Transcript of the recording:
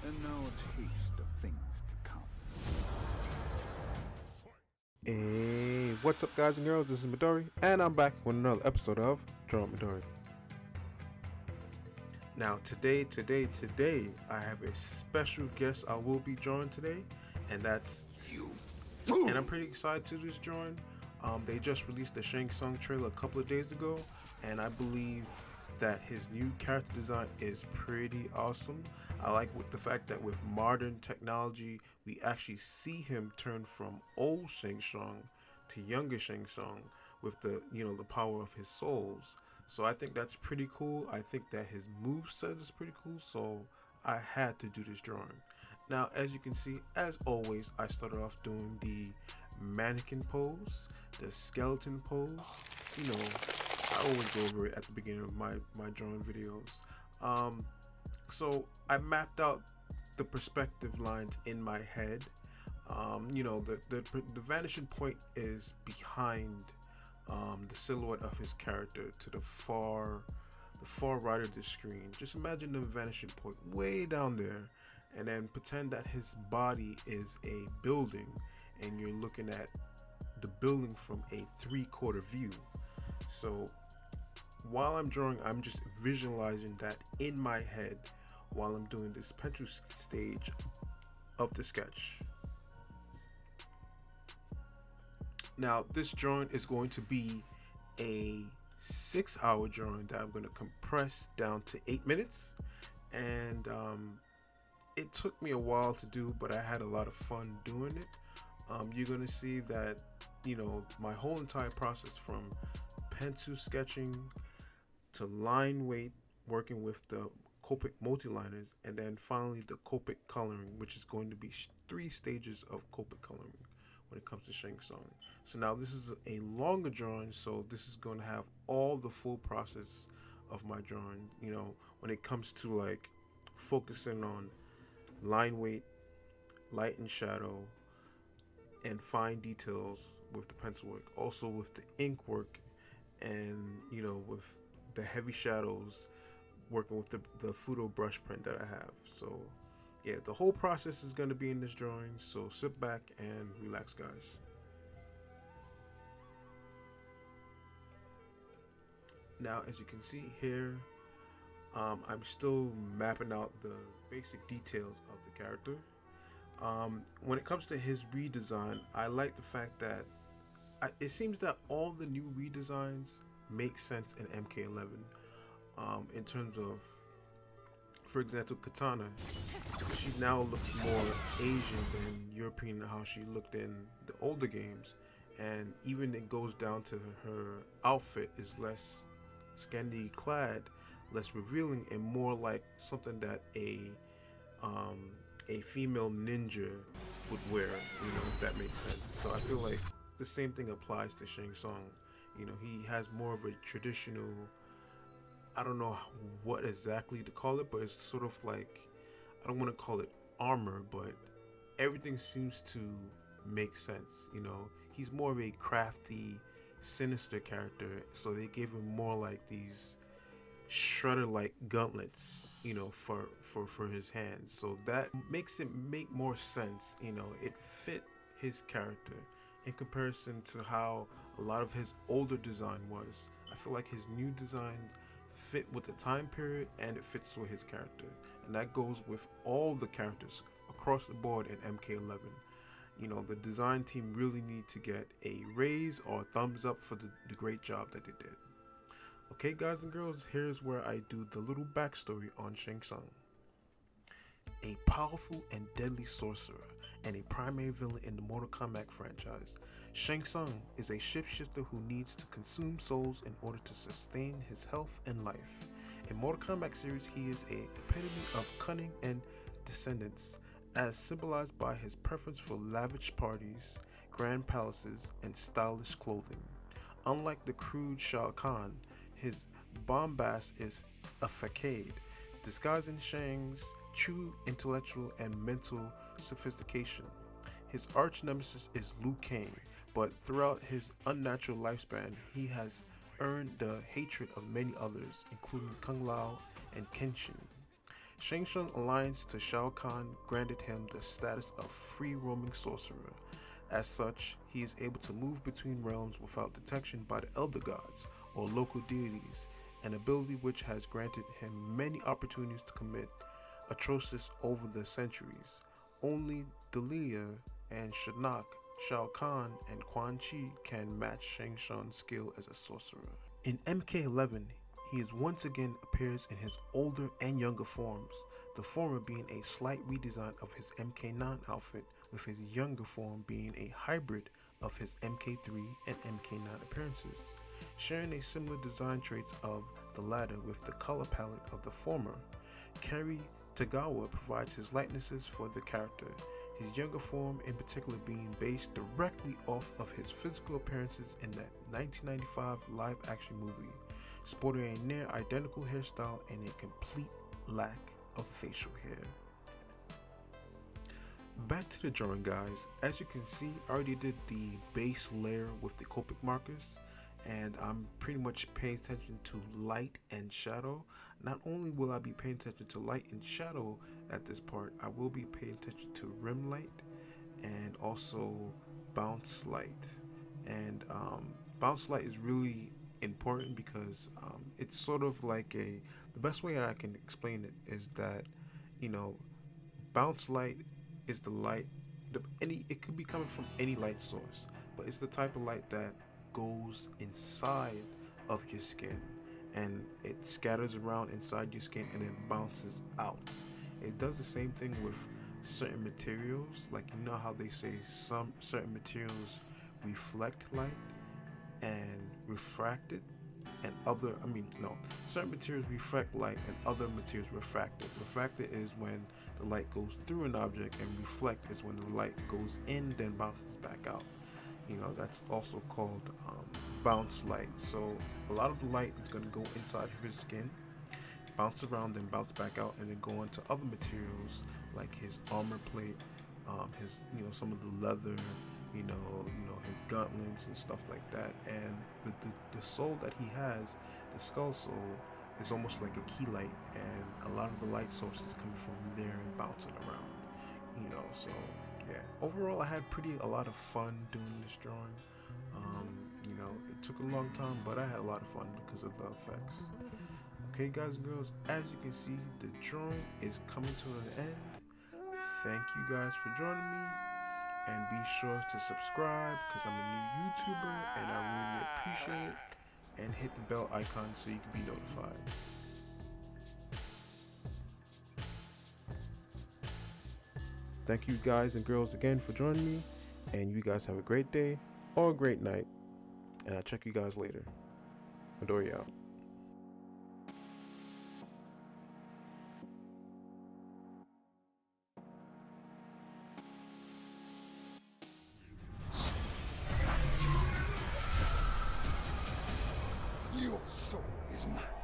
and now a taste of things to come. Hey, what's up, guys and girls? This is Midori, and I'm back with another episode of Drawing Midori. Now, today, I have a special guest I will be drawing today, and that's you. And I'm pretty excited to do this drawing. They just released the Shang Tsung trailer a couple of days ago, and I believe that his new character design is pretty awesome. I like with the fact that with modern technology, we actually see him turn from old Shang Tsung to younger Shang Tsung with the the power of his souls. So I think that's pretty cool. I think that his moveset is pretty cool. So I had to do this drawing. Now, as you can see, as always, I started off doing the mannequin pose, the skeleton pose. I always go over it at the beginning of my drawing videos. So I mapped out the perspective lines in my head. The vanishing point is behind the silhouette of his character to the far right of the screen. Just imagine the vanishing point way down there, and then pretend that his body is a building, and you're looking at the building from a 3/4 view. So while I'm drawing, I'm just visualizing that in my head while I'm doing this pencil stage of the sketch. Now, this drawing is going to be a 6-hour drawing that I'm going to compress down to 8 minutes. And it took me a while to do, but I had a lot of fun doing it. You're going to see that, my whole entire process from pencil sketching to line weight, working with the Copic multi-liners, and then finally the Copic coloring, which is going to be 3 stages of Copic coloring when it comes to Shang Tsung. So now this is a longer drawing, so this is going to have all the full process of my drawing, when it comes to like focusing on line weight, light and shadow, and fine details with the pencil work, also with the ink work, and with the heavy shadows, working with the Fudo brush print that I have. So yeah, the whole process is going to be in this drawing, so sit back and relax, guys. Now, as you can see here, I'm still mapping out the basic details of the character. When it comes to his redesign, I like the fact that it seems that all the new redesigns make sense in MK11. In terms of, for example, Katana, she now looks more Asian than European how she looked in the older games, and even it goes down to her outfit is less scantily clad, less revealing, and more like something that a female ninja would wear, if that makes sense. So I feel like the same thing applies to Shang Tsung. He has more of a traditional, I don't know what exactly to call it, but it's sort of like, I don't want to call it armor, but everything seems to make sense. He's more of a crafty, sinister character, so they gave him more like these shredder-like gauntlets, for his hands. So that makes it make more sense. It fit his character in comparison to how a lot of his older design was. I feel like his new design fit with the time period, and it fits with his character, and that goes with all the characters across the board in MK11. The design team really need to get a raise or a thumbs up for the great job that they did. Okay, guys and girls, here's where I do the little backstory on Shang Tsung. A powerful and deadly sorcerer and a primary villain in the Mortal Kombat franchise, Shang Tsung is a shapeshifter who needs to consume souls in order to sustain his health and life. In Mortal Kombat series, he is a epitome of cunning and descendants, as symbolized by his preference for lavish parties, grand palaces, and stylish clothing. Unlike the crude Shao Kahn, his bombast is a facade, disguising Shang's true intellectual and mental sophistication. His arch nemesis is Liu Kang, but throughout his unnatural lifespan, he has earned the hatred of many others, including Kung Lao and Kenshin. Shang Tsung's alliance to Shao Kahn granted him the status of free roaming sorcerer. As such, he is able to move between realms without detection by the Elder Gods or local deities, an ability which has granted him many opportunities to commit atrocities over the centuries. Only Delia and Shinnok, Shao Kahn, and Quan Chi can match Shang Tsung's skill as a sorcerer. In MK11, he is once again appears in his older and younger forms, the former being a slight redesign of his MK9 outfit, with his younger form being a hybrid of his MK3 and MK9 appearances, sharing a similar design traits of the latter with the color palette of the former. Kerry Tagawa provides his likenesses for the character, his younger form in particular being based directly off of his physical appearances in that 1995 live-action movie, sporting a near identical hairstyle and a complete lack of facial hair. Back to the drawing, guys. As you can see, I already did the base layer with the Copic markers, and I'm pretty much paying attention to light and shadow. Not only will I be paying attention to light and shadow at this part, I will be paying attention to rim light and also bounce light. And bounce light is really important because it's sort of like the best way that I can explain it is that, you know, bounce light is the light, it could be coming from any light source, but it's the type of light that goes inside of your skin and it scatters around inside your skin and then bounces out. It does the same thing with certain materials, like you know how they say some certain materials reflect light and refract it, and certain materials reflect light and other materials refract it. Refracted is when the light goes through an object, and reflect is when the light goes in then bounces back out. You know, that's also called bounce light. So a lot of the light is going to go inside of his skin, bounce around, then bounce back out, and then go into other materials like his armor plate, his some of the leather, his gauntlets and stuff like that. And the soul that he has, the skull soul, is almost like a key light, and a lot of the light sources coming from there and bouncing around. So yeah. Overall, I had a lot of fun doing this drawing. It took a long time, but I had a lot of fun because of the effects. Okay, guys and girls, as you can see, the drawing is coming to an end. Thank you guys for joining me, and be sure to subscribe because I'm a new YouTuber and I really appreciate it, and hit the bell icon so you can be notified. Thank you guys and girls again for joining me, and you guys have a great day or a great night, and I'll check you guys later. Midori out. Your soul is mine.